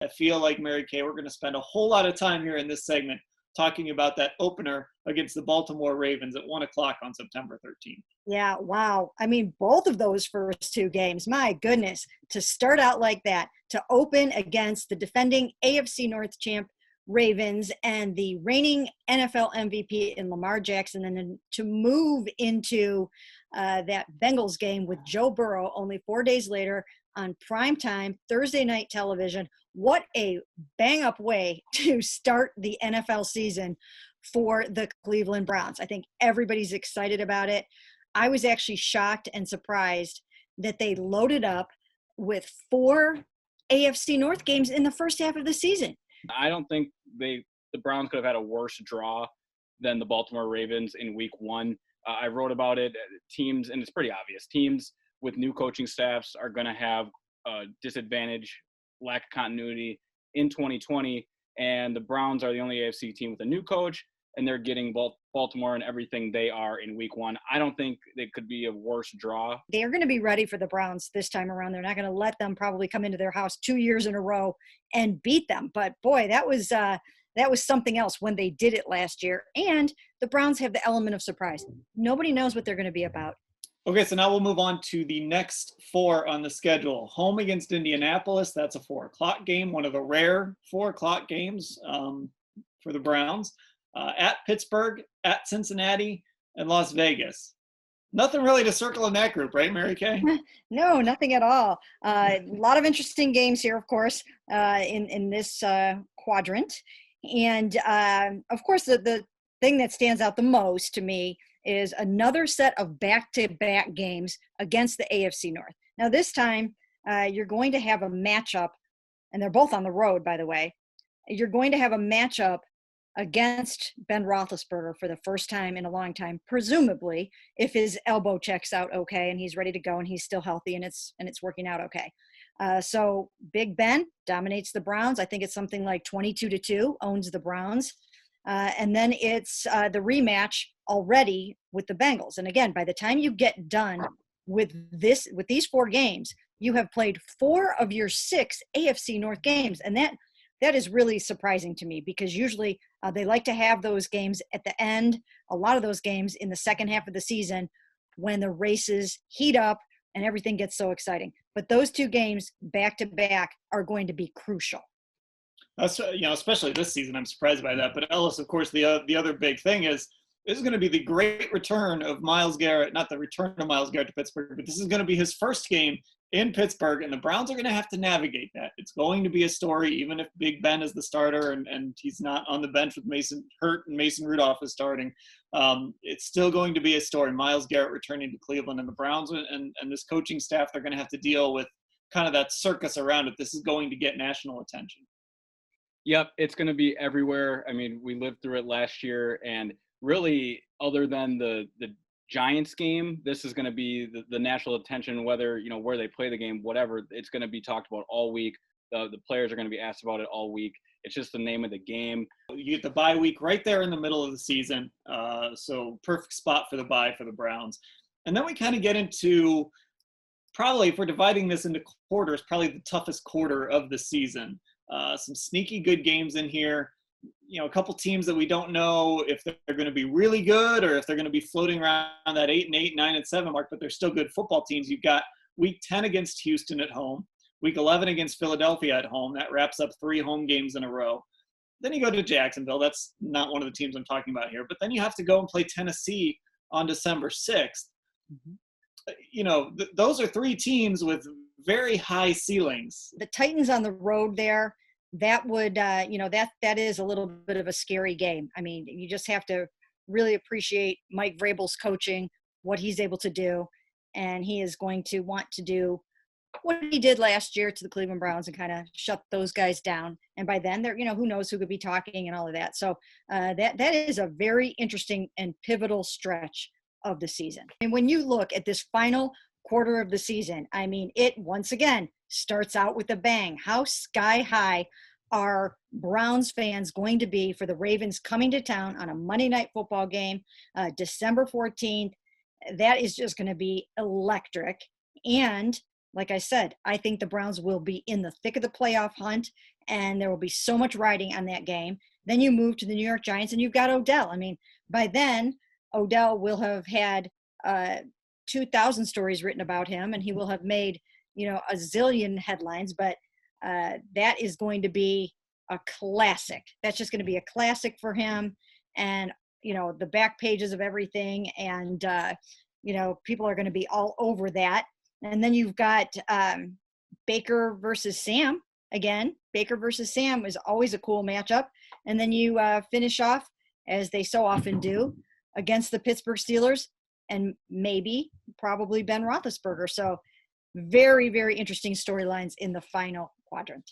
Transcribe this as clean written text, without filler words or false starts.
I feel like, Mary Kay, we're going to spend a whole lot of time here in this segment talking about that opener against the Baltimore Ravens at 1 o'clock on September 13th. Yeah, wow. I mean, both of those first two games, my goodness, to start out like that, to open against the defending AFC North champ Ravens and the reigning NFL MVP in Lamar Jackson, and then to move into that Bengals game with Joe Burrow only 4 days later on primetime Thursday night television. What a bang-up way to start the NFL season for the Cleveland Browns. I think everybody's excited about it. I was actually shocked and surprised that they loaded up with 4 AFC North games in the first half of the season. I don't think the Browns could have had a worse draw than the Baltimore Ravens in week 1. I wrote about it. Teams, and it's pretty obvious, teams with new coaching staffs are going to have a disadvantage, lack of continuity in 2020. And the Browns are the only AFC team with a new coach, and they're getting Baltimore and everything they are in week 1. I don't think it could be a worse draw. They're going to be ready for the Browns this time around. They're not going to let them probably come into their house 2 years in a row and beat them. But boy, that was something else when they did it last year. And the Browns have the element of surprise. Nobody knows what they're going to be about. Okay, so now we'll move on to the next 4 on the schedule. Home against Indianapolis. That's a 4 o'clock game, one of the rare 4 o'clock games for the Browns. At Pittsburgh, at Cincinnati, and Las Vegas. Nothing really to circle in that group, right, Mary Kay? No, nothing at all. A lot of interesting games here, of course, in this quadrant. And, of course, the thing that stands out the most to me is another set of back-to-back games against the AFC North. Now, this time, you're going to have a matchup, and they're both on the road, by the way. You're going to have a matchup against Ben Roethlisberger for the first time in a long time, presumably, if his elbow checks out okay and he's ready to go and he's still healthy and it's working out okay. So Big Ben dominates the Browns. I think it's something like 22-2, owns the Browns. And then it's the rematch already with the Bengals. And again, by the time you get done with these 4 games, you have played 4 of your 6 AFC North games. And that is really surprising to me, because usually they like to have those games at the end, a lot of those games in the second half of the season when the races heat up and everything gets so exciting. But those 2 games back to back are going to be crucial. That's, especially this season, I'm surprised by that. But Ellis, of course, the other big thing is this is going to be the great return of Myles Garrett, not the return of Myles Garrett to Pittsburgh, but this is going to be his first game in Pittsburgh, and the Browns are going to have to navigate that. It's going to be a story, even if Big Ben is the starter and he's not on the bench with Mason hurt and Mason Rudolph is starting. It's still going to be a story. Myles Garrett returning to Cleveland, and the Browns and this coaching staff, they're going to have to deal with kind of that circus around it. This is going to get national attention. Yep, it's going to be everywhere. I mean, we lived through it last year, and really, other than the Giants game, this is going to be the national attention, whether, where they play the game, whatever. It's going to be talked about all week. The players are going to be asked about it all week. It's just the name of the game. You get the bye week right there in the middle of the season. So perfect spot for the bye for the Browns. And then we kind of get into, probably, if we're dividing this into quarters, probably the toughest quarter of the season. Some sneaky good games in here. A couple teams that we don't know if they're going to be really good or if they're going to be floating around that 8-8, 9-7 mark, but they're still good football teams. You've got week 10 against Houston at home, week 11 against Philadelphia at home. That wraps up 3 home games in a row. Then you go to Jacksonville. That's not one of the teams I'm talking about here, but then you have to go and play Tennessee on December 6th. Mm-hmm. Those are 3 teams with very high ceilings. The Titans on the road there, that would, that is a little bit of a scary game. I mean, you just have to really appreciate Mike Vrabel's coaching, what he's able to do, and he is going to want to do what he did last year to the Cleveland Browns and kind of shut those guys down. And by then, they're, who knows who could be talking and all of that. So that is a very interesting and pivotal stretch of the season. And when you look at this final quarter of the season, I mean, it once again starts out with a bang. How sky high are Browns fans going to be for the Ravens coming to town on a Monday Night Football game, December 14th? That is just going to be electric. And like I said, I think the Browns will be in the thick of the playoff hunt. and there will be so much riding on that game. Then you move to the New York Giants, and you've got Odell. I mean, by then, Odell will have had 2,000 stories written about him, and he will have made, a zillion headlines, but that is going to be a classic. That's just going to be a classic for him. And, the back pages of everything. And, people are going to be all over that. And then you've got Baker versus Sam. Again, Baker versus Sam is always a cool matchup. And then you finish off, as they so often do, against the Pittsburgh Steelers and probably Ben Roethlisberger. So very, very interesting storylines in the final quadrant.